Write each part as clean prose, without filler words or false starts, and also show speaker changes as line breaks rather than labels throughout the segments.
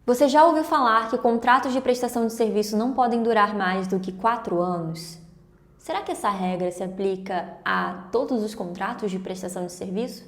Você já ouviu falar que contratos de prestação de serviço não podem durar mais do que 4 anos? Será que essa regra se aplica a todos os contratos de prestação de serviço?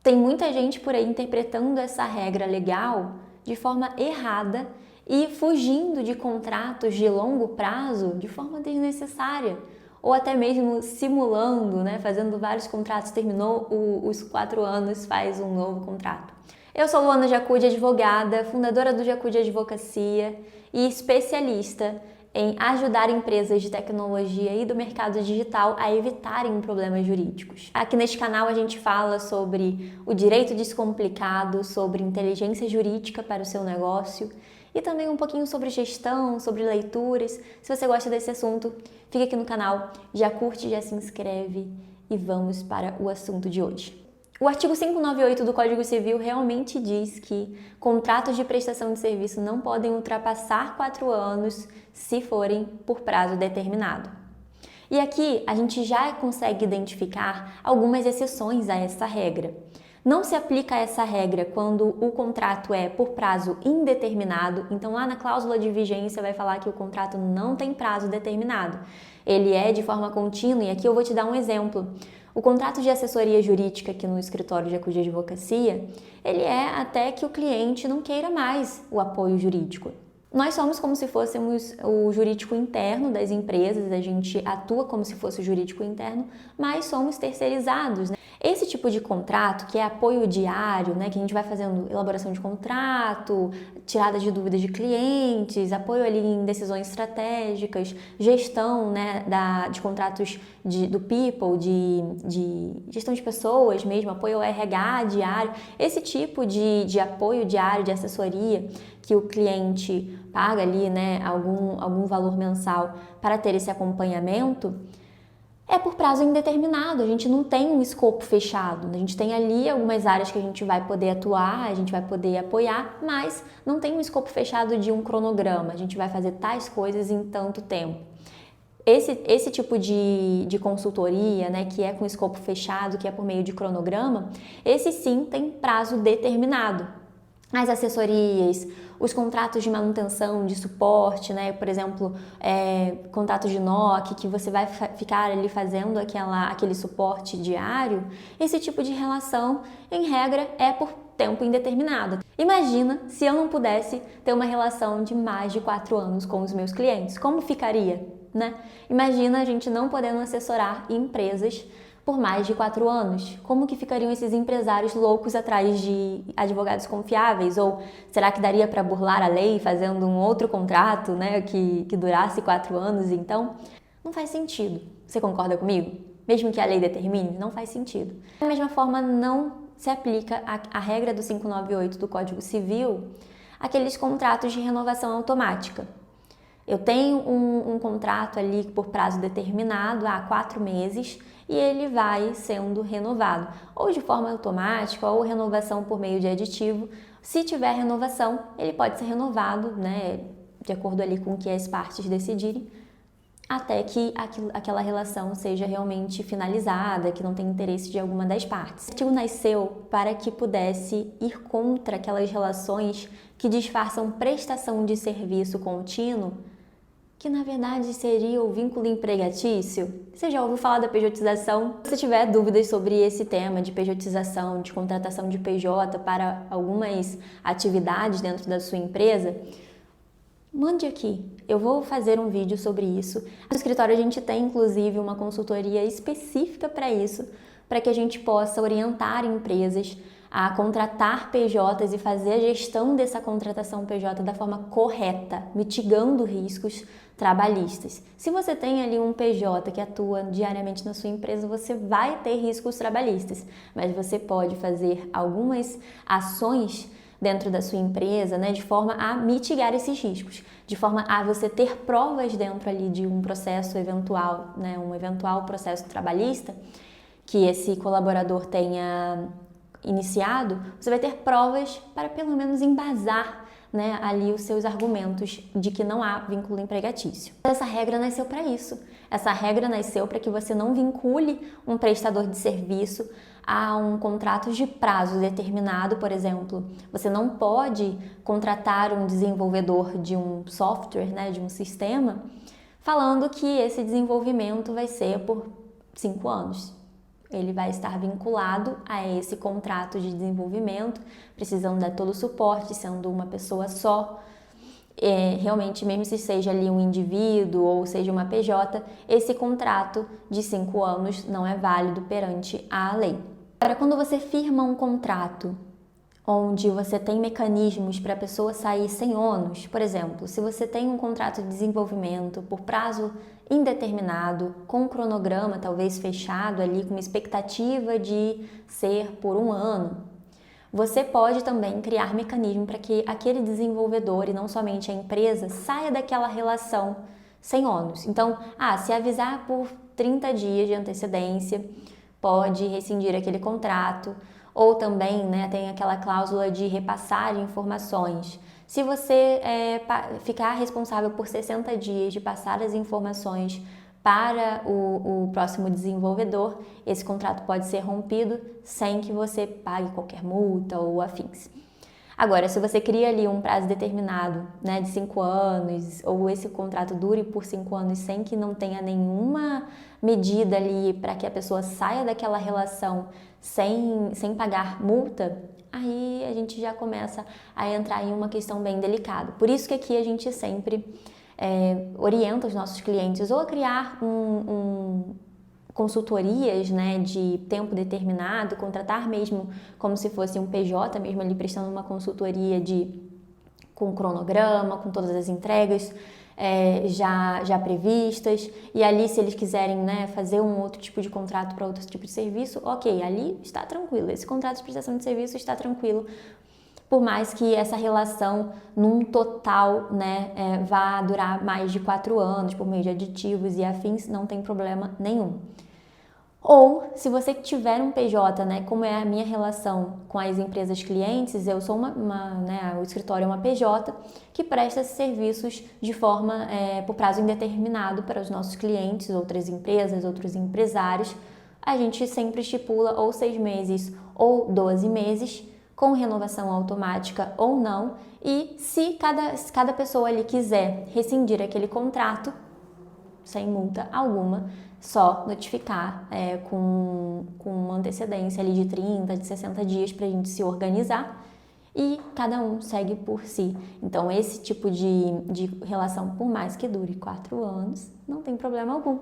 Tem muita gente por aí interpretando essa regra legal de forma errada e fugindo de contratos de longo prazo de forma desnecessária, ou até mesmo simulando, fazendo vários contratos, terminou os 4 anos, faz um novo contrato. Eu sou Luana Jacudi, advogada, fundadora do Jacudi Advocacia e especialista em ajudar empresas de tecnologia e do mercado digital a evitarem problemas jurídicos. Aqui neste canal a gente fala sobre o direito descomplicado, sobre inteligência jurídica para o seu negócio e também um pouquinho sobre gestão, sobre leituras. Se você gosta desse assunto, fica aqui no canal, já curte, já se inscreve e vamos para o assunto de hoje. O artigo 598 do Código Civil realmente diz que contratos de prestação de serviço não podem ultrapassar 4 anos se forem por prazo determinado. E aqui a gente já consegue identificar algumas exceções a essa regra. Não se aplica essa regra quando o contrato é por prazo indeterminado, então lá na cláusula de vigência vai falar que o contrato não tem prazo determinado. Ele é de forma contínua e aqui eu vou te dar um exemplo. O contrato de assessoria jurídica aqui no escritório de Jacudi Advocacia, ele é até que o cliente não queira mais o apoio jurídico. Nós somos como se fôssemos o jurídico interno das empresas, a gente atua como se fosse o jurídico interno, mas somos terceirizados, Esse tipo de contrato, que é apoio diário, que a gente vai fazendo elaboração de contrato, tirada de dúvidas de clientes, apoio ali em decisões estratégicas, gestão de contratos do people, de gestão de pessoas mesmo, apoio ao RH diário, esse tipo de apoio diário, de assessoria, que o cliente paga ali algum valor mensal para ter esse acompanhamento, é por prazo indeterminado, a gente não tem um escopo fechado, a gente tem ali algumas áreas que a gente vai poder atuar, a gente vai poder apoiar, mas não tem um escopo fechado de um cronograma, a gente vai fazer tais coisas em tanto tempo. Esse tipo de consultoria, que é com escopo fechado, que é por meio de cronograma, esse sim tem prazo determinado. As assessorias, os contratos de manutenção, de suporte, por exemplo, contratos de NOC, que você vai ficar ali fazendo aquele suporte diário, esse tipo de relação, em regra, é por tempo indeterminado. Imagina se eu não pudesse ter uma relação de mais de 4 anos com os meus clientes, como ficaria, Imagina a gente não podendo assessorar empresas por mais de 4 anos. Como que ficariam esses empresários loucos atrás de advogados confiáveis? Ou será que daria para burlar a lei fazendo um outro contrato, que durasse 4 anos? Então, não faz sentido. Você concorda comigo? Mesmo que a lei determine, não faz sentido. Da mesma forma, não se aplica a regra do 598 do Código Civil àqueles contratos de renovação automática. Eu tenho um contrato ali por prazo determinado há 4 meses e ele vai sendo renovado, ou de forma automática ou renovação por meio de aditivo. Se tiver renovação, ele pode ser renovado, de acordo ali com o que as partes decidirem, até que aquela relação seja realmente finalizada, que não tem interesse de alguma das partes. O artigo nasceu para que pudesse ir contra aquelas relações que disfarçam prestação de serviço contínuo, que na verdade seria o vínculo empregatício. Você já ouviu falar da pejotização? Se tiver dúvidas sobre esse tema de pejotização, de contratação de PJ para algumas atividades dentro da sua empresa, mande aqui. Eu vou fazer um vídeo sobre isso. No escritório a gente tem inclusive uma consultoria específica para isso, para que a gente possa orientar empresas a contratar PJs e fazer a gestão dessa contratação PJ da forma correta, mitigando riscos trabalhistas. Se você tem ali um PJ que atua diariamente na sua empresa, você vai ter riscos trabalhistas, mas você pode fazer algumas ações dentro da sua empresa, de forma a mitigar esses riscos, de forma a você ter provas dentro ali de um processo eventual, um eventual processo trabalhista que esse colaborador tenha iniciado, você vai ter provas para pelo menos embasar ali os seus argumentos de que não há vínculo empregatício. Essa regra nasceu para isso. Essa regra nasceu para que você não vincule um prestador de serviço a um contrato de prazo determinado, por exemplo. Você não pode contratar um desenvolvedor de um software, né, de um sistema, falando que esse desenvolvimento vai ser por 5 anos. Ele vai estar vinculado a esse contrato de desenvolvimento, precisando dar todo o suporte, sendo uma pessoa só. Realmente, mesmo se seja ali um indivíduo ou seja uma PJ, esse contrato de 5 anos não é válido perante a lei. Agora, quando você firma um contrato onde você tem mecanismos para a pessoa sair sem ônus, por exemplo, se você tem um contrato de desenvolvimento por prazo indeterminado, com um cronograma talvez fechado ali, com uma expectativa de ser por 1 ano, você pode também criar mecanismo para que aquele desenvolvedor e não somente a empresa saia daquela relação sem ônus. Então, se avisar por 30 dias de antecedência, pode rescindir aquele contrato. Ou também, né, tem aquela cláusula de repassar informações. Se você ficar responsável por 60 dias de passar as informações para o próximo desenvolvedor, esse contrato pode ser rompido sem que você pague qualquer multa ou afins. Agora, se você cria ali um prazo determinado, né, de 5 anos, ou esse contrato dure por 5 anos sem que não tenha nenhuma medida ali para que a pessoa saia daquela relação sem pagar multa, aí a gente já começa a entrar em uma questão bem delicada. Por isso que aqui a gente sempre orienta os nossos clientes ou a criar consultorias, né, de tempo determinado, contratar mesmo como se fosse um PJ, mesmo ali prestando uma consultoria com cronograma, com todas as entregas já previstas, e ali se eles quiserem, né, fazer um outro tipo de contrato para outro tipo de serviço, ok, ali está tranquilo, esse contrato de prestação de serviço está tranquilo, por mais que essa relação num total, né, vá durar mais de 4 anos, por meio de aditivos e afins, não tem problema nenhum. Ou, se você tiver um PJ, né, como é a minha relação com as empresas clientes, eu sou o escritório é uma PJ que presta serviços de forma, por prazo indeterminado para os nossos clientes, outras empresas, outros empresários. A gente sempre estipula ou 6 meses ou 12 meses, com renovação automática ou não, e se cada pessoa ali quiser rescindir aquele contrato, sem multa alguma, só notificar com uma antecedência ali de 30, de 60 dias para a gente se organizar e cada um segue por si. Então, esse tipo de relação, por mais que dure 4 anos, não tem problema algum.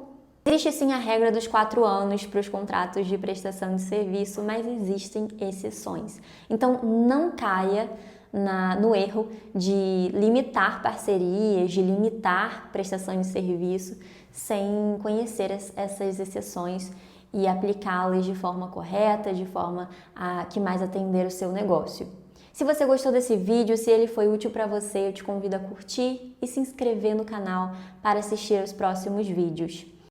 Existe sim a regra dos 4 anos para os contratos de prestação de serviço, mas existem exceções. Então, não caia no erro de limitar parcerias, de limitar prestação de serviço sem conhecer essas exceções e aplicá-las de forma correta, de forma a que mais atender o seu negócio. Se você gostou desse vídeo, se ele foi útil para você, eu te convido a curtir e se inscrever no canal para assistir aos próximos vídeos.